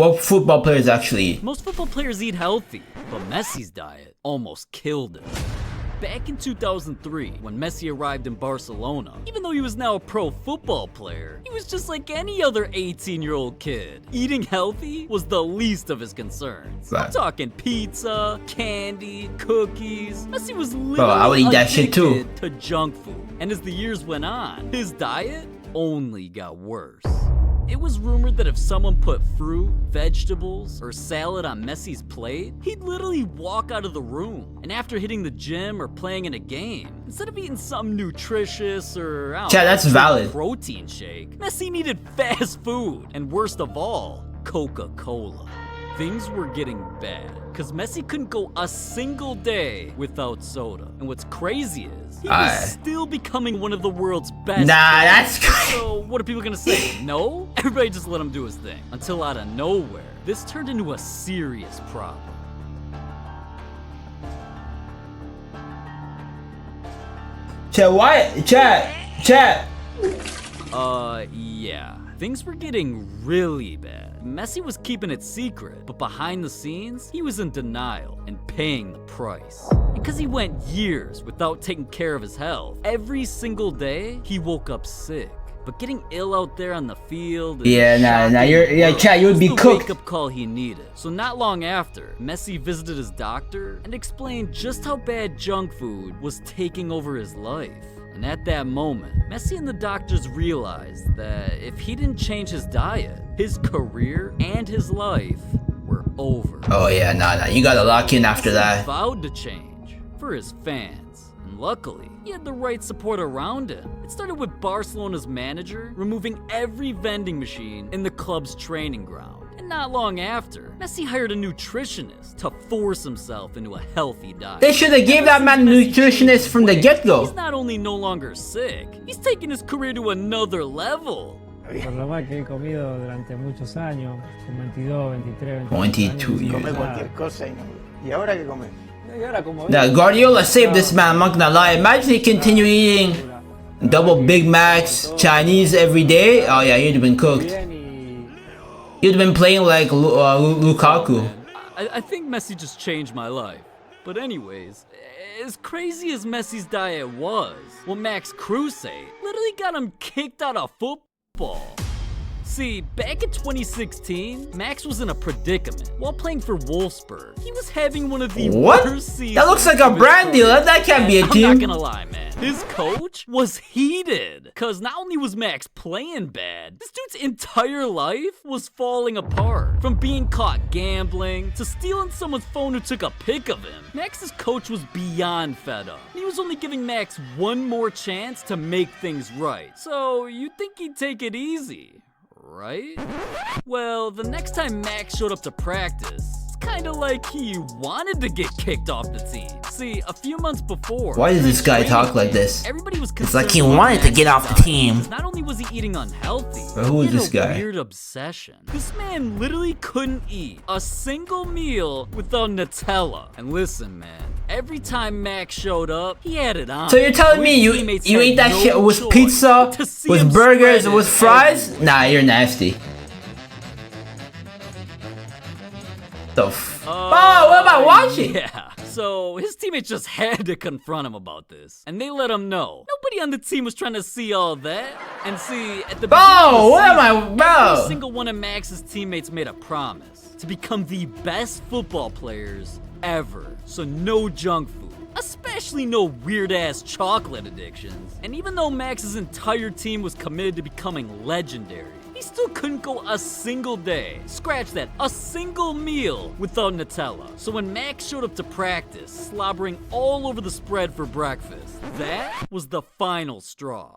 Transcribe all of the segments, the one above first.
What football players actually eat? Most football players eat healthy, but Messi's diet almost killed him. Back in 2003, when Messi arrived in Barcelona, even though he was now a pro football player, he was just like any other 18-year-old kid. Eating healthy was the least of his concerns. Right. I'm talking pizza, candy, cookies. Messi was I would eat literally that shit too. addicted to junk food. And as the years went on, his diet only got worse. It was rumored that if someone put fruit, vegetables, or salad on Messi's plate, he'd literally walk out of the room. And after hitting the gym or playing in a game, instead of eating something nutritious or that's valid. protein shake, Messi needed fast food. And worst of all, Coca-Cola. Things were getting bad, because Messi couldn't go a single day without soda. And what's crazy is, he was still becoming one of the world's best. Nah, that's crazy. So what are people gonna say? No? Everybody just let him do his thing. Until out of nowhere, this turned into a serious problem. Chat. Yeah. Things were getting really bad. Messi was keeping it secret, but behind the scenes, he was in denial and paying the price. Because he went years without taking care of his health, every single day, he woke up sick. But getting ill out there on the field, Chat, you would be the cooked. wake-up call he needed. So not long after, Messi visited his doctor and explained just how bad junk food was taking over his life. And at that moment, Messi and the doctors realized that if he didn't change his diet, his career and his life were over. Oh yeah, nah, you gotta lock in after that. He vowed to change for his fans, and luckily, he had the right support around him. It started with Barcelona's manager removing every vending machine in the club's training ground. And not long after, Messi hired a nutritionist to force himself into a healthy diet. They should have gave that man a nutritionist from the get-go. He's not only no longer sick, he's taking his career to another level. Por lo mal que he comido durante muchos años, con 22, 23, 22 años. years. Come cualquier cosa y ahora qué comes. Y ahora como Now, Guardiola saved this man, I'm not gonna lie. Imagine he continued eating double Big Macs, Chinese every day. Oh yeah, he'd have been cooked. He'd have been playing like Lukaku. I think Messi just changed my life. But anyways, as crazy as Messi's diet was, what Max Kruse literally got him kicked out of football. See, back in 2016, Max was in a predicament. While playing for Wolfsburg, he was having one of the worst seasons. That looks like a brand deal. That can't be a team. I'm not gonna lie, man. His coach was heated. Cause not only was Max playing bad, this dude's entire life was falling apart. From being caught gambling, to stealing someone's phone who took a pic of him. Max's coach was beyond fed up. He was only giving Max one more chance to make things right. So you'd think he'd take it easy, right? Well, the next time Max showed up to practice, it's kinda like he wanted to get kicked off the team. See, a few months before, Why does this guy talk like this? everybody was It's like he concerned about wanted to get off the Max's team. diet. Not only was he eating unhealthy, But who he is had this a guy? weird obsession. This man literally couldn't eat a single meal without Nutella. And listen, man, every time Max showed up, he had it on. So you're telling me His teammates you had ate that no shit with choice pizza, to see with him burgers, spread with it fries? everywhere. Nah, you're nasty. Oh, what am I watching? Yeah, so his teammates just had to confront him about this. And they let him know. Nobody on the team was trying to see all that. And see, at the beginning of the what am I, season, bro? every single one of Max's teammates made a promise to become the best football players ever. So no junk food. Especially no weird-ass chocolate addictions. And even though Max's entire team was committed to becoming legendary, he still couldn't go a single day, scratch that, a single meal without Nutella. So when Max showed up to practice, slobbering all over the spread for breakfast, that was the final straw.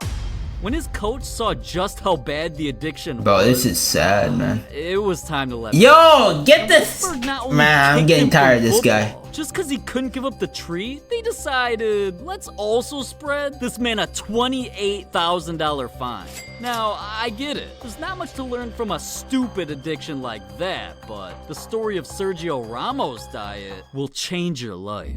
When his coach saw just how bad the addiction was, Bro, this is sad, man. it was time to let Yo, get this! Wolfsburg not only Man, I'm kicked getting him tired from of this guy. football, just because he couldn't give up the treat, they decided, let's also spread this man a $28,000 fine. Now, I get it. There's not much to learn from a stupid addiction like that, but the story of Sergio Ramos' diet will change your life.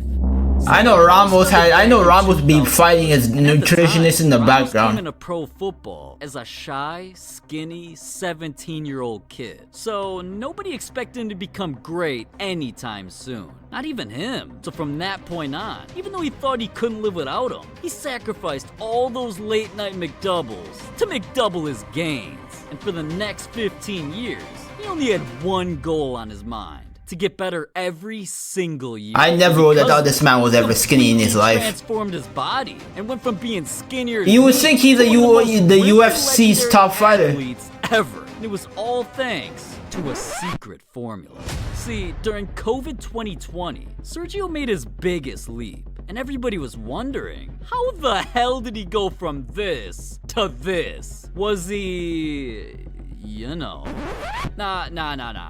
I know Ramos be fighting his nutritionist in the Ramos came background. into pro football as a shy, skinny, 17-year-old kid. So nobody expected him to become great anytime soon. Not even him. So from that point on, even though he thought he couldn't live without him, he sacrificed all those late-night McDoubles to McDouble his gains. And for the next 15 years, he only had one goal on his mind: to get better every single year. I never would have thought this man was ever skinny in his He life. transformed his body and went from being skinnier. You would think he's the UFC's top fighter. Athletes ever. And it was all thanks to a secret formula. See, during COVID 2020, Sergio made his biggest leap. And everybody was wondering, how the hell did he go from this to this? Was he... you know. Nah.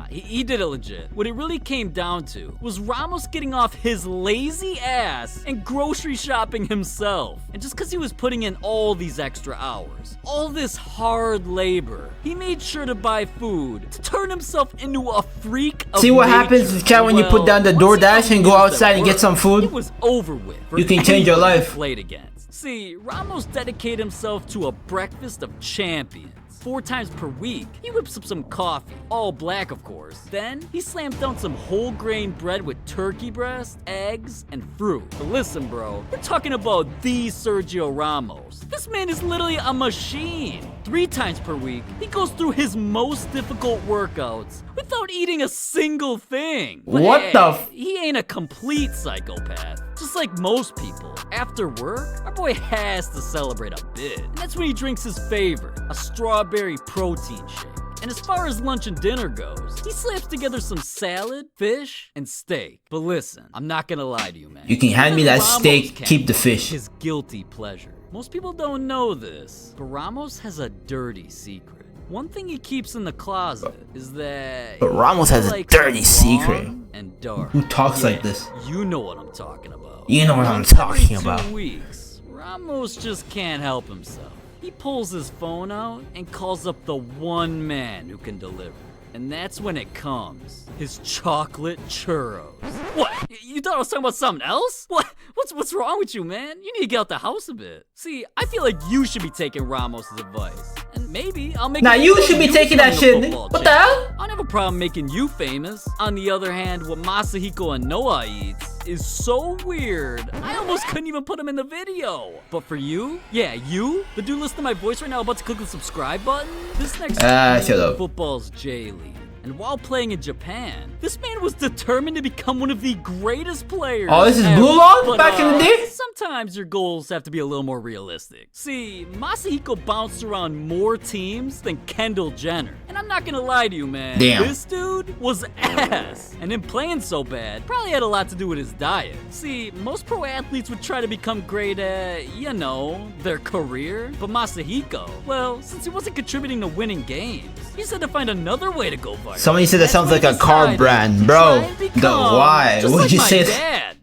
He did it legit. What it really came down to was Ramos getting off his lazy ass and grocery shopping himself. And just because he was putting in all these extra hours, all this hard labor, he made sure to buy food to turn himself into a freak of See what nature. happens, chat, when you put down the Once he DoorDash and go got outside and get some food? It was over with. for You can change your anybody to life. Played against. See, Ramos dedicated himself to a breakfast of champions. 4 times per week, he whips up some coffee, all black of course. Then, he slams down some whole grain bread with turkey breast, eggs, and fruit. But listen bro, we're talking about the Sergio Ramos. This man is literally a machine. 3 times per week, he goes through his most difficult workouts without eating a single thing. But What hey, the f- he ain't a complete psychopath. Just like most people, after work, our boy has to celebrate a bit. And that's when he drinks his favorite, a strawberry protein shake. And as far as lunch and dinner goes, he slaps together some salad, fish, and steak. But listen, I'm not gonna lie to you, man. You can hand me that Ramos steak, can keep the fish. His guilty pleasure. Most people don't know this, but Ramos has a dirty secret. One thing he keeps in the closet is that But Ramos has a likes dirty long secret. and dark. Who talks Yeah, like this? You know what I'm talking about. You know what I'm Once every talking 2 about. weeks, Ramos just can't help himself. He pulls his phone out and calls up the one man who can deliver. And that's when it comes. His chocolate churros. What? You thought I was talking about something else? What? What's wrong with you, man? You need to get out the house a bit. See, I feel like you should be taking Ramos' advice. And maybe I'll make Nah, it you so should be you taking become that the shit. football What the champ. hell? I don't have a problem making you famous. On the other hand, what Masahiko and Noah eats is so weird, I almost couldn't even put him in the video. But for you, yeah, you, the dude listening to my voice right now about to click the subscribe button, this next Shut up. football's J League. And while playing in Japan, this man was determined to become one of the greatest players. Oh, this is ever. Blue Lock But, back in the day? Sometimes your goals have to be a little more realistic. See, Masahiko bounced around more teams than Kendall Jenner. And I'm not gonna lie to you, man. Damn. This dude was ass. And him playing so bad probably had a lot to do with his diet. See, most pro athletes would try to become great at, you know, their career. But Masahiko, well, since he wasn't contributing to winning games, he just had to find another way to go viral. Somebody said that That's sounds when like he a car decided brand, to bro. try and The become why? just Would like you my say dad.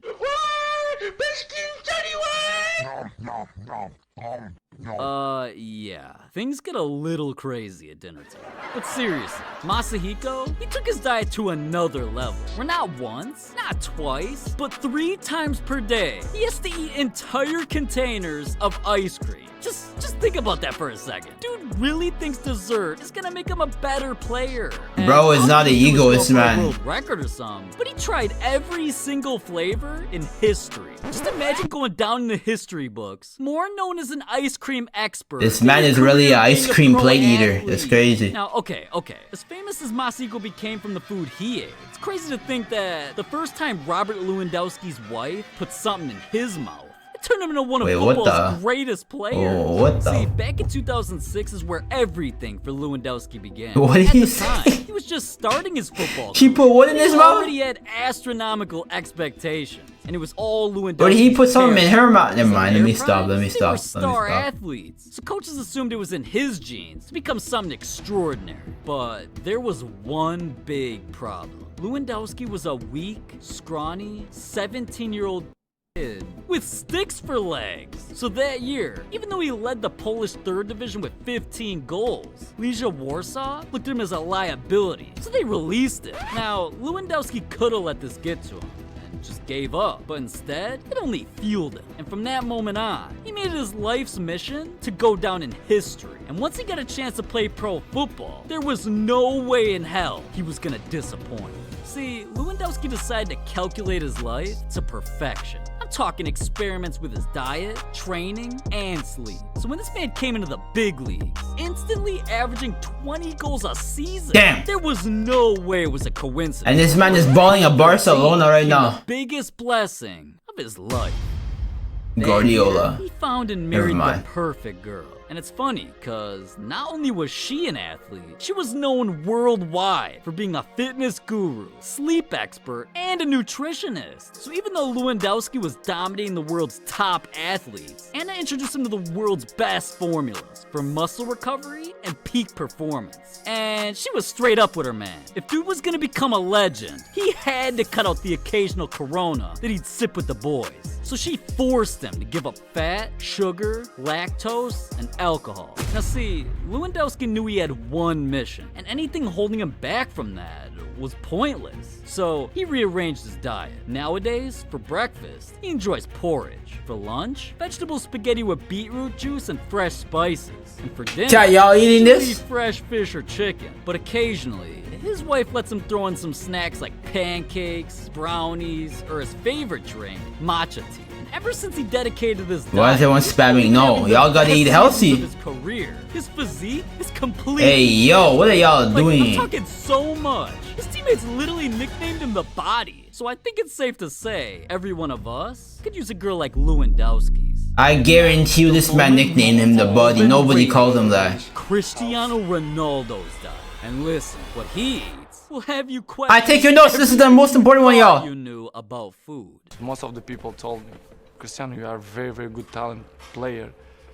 Yeah. Things get a little crazy at dinner time. But seriously, Masahiko, he took his diet to another level. Where not once, not twice, but 3 times per day, he has to eat entire containers of ice cream. Just think about that for a second. Dude really thinks dessert is gonna make him a better player. And Bro is I don't not think an he was egoist, going for a man. world record or something, but he tried every single flavor in history. Just imagine going down in the history books, more known as an ice cream expert. This man is really an ice cream plate eater. That's crazy. Now, okay. As famous as Masahiko became from the food he ate, it's crazy to think that the first time Robert Lewandowski's wife put something in his mouth, turned him into one of Wait, what football's the? greatest players. Oh, what the? See, back in 2006 is where everything for Lewandowski began. What did At he the say? time, he was just starting his football He career. put what in his He mouth? already had astronomical expectations, and it was all Lewandowski. Or did he put something in her mouth? Never mind. Let me They stop. were Stop. star athletes, so coaches assumed it was in his genes to become something extraordinary. But there was one big problem. Lewandowski was a weak, scrawny, 17-year-old kid with sticks for legs. So that year, even though he led the Polish 3rd division with 15 goals, Legia Warsaw looked at him as a liability, so they released him. Now, Lewandowski could have let this get to him. just gave up, but instead, it only fueled him. And from that moment on, he made it his life's mission to go down in history. And once he got a chance to play pro football, there was no way in hell he was gonna disappoint. See, Lewandowski decided to calculate his life to perfection. I'm talking experiments with his diet, training, and sleep. So when this man came into the big leagues, instantly averaging 20 goals a season, damn, there was no way it was a coincidence. And this man is balling at Barcelona right now. The biggest blessing of his life. Guardiola. He found and married the perfect girl. And it's funny, cause not only was she an athlete, she was known worldwide for being a fitness guru, sleep expert, and a nutritionist. So even though Lewandowski was dominating the world's top athletes, Anna introduced him to the world's best formulas for muscle recovery and peak performance. And she was straight up with her man. If dude was gonna become a legend, he had to cut out the occasional Corona that he'd sip with the boys. So she forced him to give up fat, sugar, lactose, and alcohol. Now see, Lewandowski knew he had one mission, and anything holding him back from that was pointless. So he rearranged his diet. Nowadays, for breakfast, he enjoys porridge. For lunch, vegetable spaghetti with beetroot juice and fresh spices. And for dinner, Chat, y'all eating he'll this? eat fresh fish or chicken. But occasionally, his wife lets him throw in some snacks like pancakes, brownies, or his favorite drink, matcha tea. And ever since he dedicated this diet, why is everyone spamming no? Y'all gotta eat healthy. His career, his physique is completely. Hey yo, what are y'all I'm doing? talking so much. His teammates literally nicknamed him the Body. So I think it's safe to say every one of us could use a girl like Lewandowski's. I guarantee you this man nicknamed him the Body. Nobody called him that. Cristiano Ronaldo's diet. And listen, what he eats will have you question. I take your notes. This is the most important one, y'all. You knew about food. Most of the people told me, Cristiano, you are a very, very good talent player,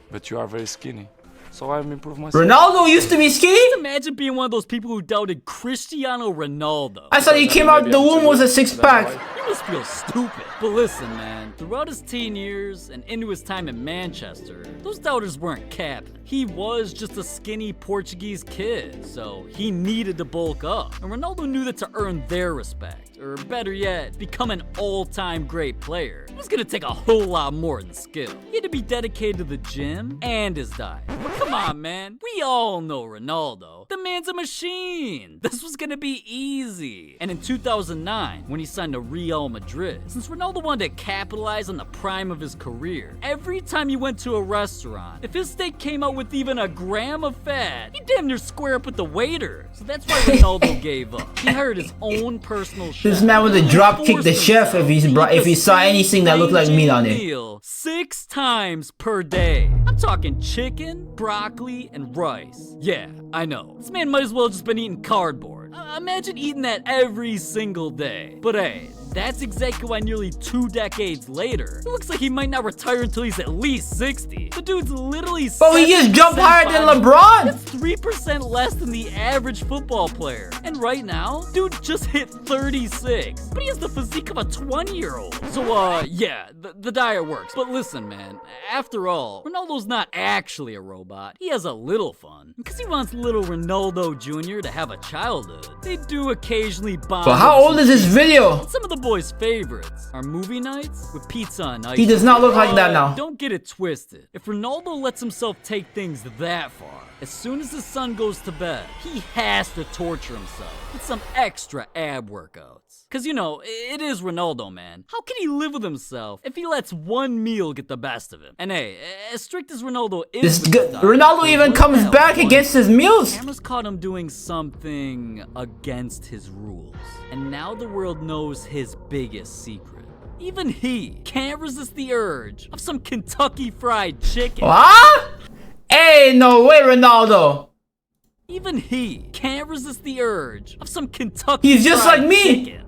but you are very skinny. So I've improved myself. Ronaldo used to be skinny? Just imagine being one of those people who doubted Cristiano Ronaldo. I thought he came out the womb with a six-pack. You must feel stupid. But listen, man, throughout his teen years and into his time in Manchester, those doubters weren't capping. He was just a skinny Portuguese kid, so he needed to bulk up. And Ronaldo knew that to earn their respect, or better yet, become an all-time great player, it was gonna take a whole lot more than skill. He had to be dedicated to the gym and his diet. But come on, man, we all know Ronaldo. The man's a machine. This was gonna be easy. And in 2009, when he signed to Real Madrid, since Ronaldo wanted to capitalize on the prime of his career, every time he went to a restaurant, if his steak came out with even a gram of fat, he'd damn near square up with the waiter. So that's why Ronaldo gave up. He hired his own personal chef. This man would have drop kicked the chef if he saw anything that looked like meat on it. Meal 6 times per day. I'm talking chicken, broccoli, and rice. Yeah, I know. This man might as well just been eating cardboard. Imagine eating that every single day. But hey, that's exactly why nearly 2 decades later, it looks like he might not retire until he's at least 60. The dude's literally But he just jumped higher than LeBron! That's 3% less than the average football player. And right now, dude just hit 36. But he has the physique of a 20-year-old. So, yeah, the diet works. But listen, man, after all, Ronaldo's not actually a robot. He has a little fun. Because he wants little Ronaldo Jr. to have a childhood. They do occasionally bond. But how old is this video? Some of the boys' favorites are movie nights with pizza and ice. He does not look like that now. Don't get it twisted. If Ronaldo lets himself take things that far, as soon as his son goes to bed, he has to torture himself with some extra ab workouts. Cause you know, it is Ronaldo, man. How can he live with himself if he lets one meal get the best of him? And hey, as strict as Ronaldo is, Ronaldo even comes back against his meals. Cameras caught him doing something against his rules. And now the world knows his biggest secret. Even he can't resist the urge of some Kentucky Fried Chicken. What? Hey, no way, Ronaldo. Even he can't resist the urge of some Kentucky He's just Fried like me. Chicken.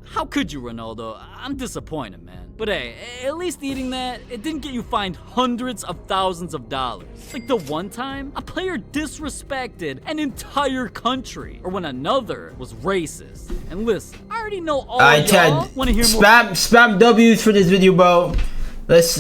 How could you, Ronaldo? I'm disappointed, man. But hey, at least eating that, it didn't get you fined hundreds of thousands of dollars. Like the one time a player disrespected an entire country, or when another was racist. And listen, I already know all y'all want to hear more. Spam W's for this video, bro. Let's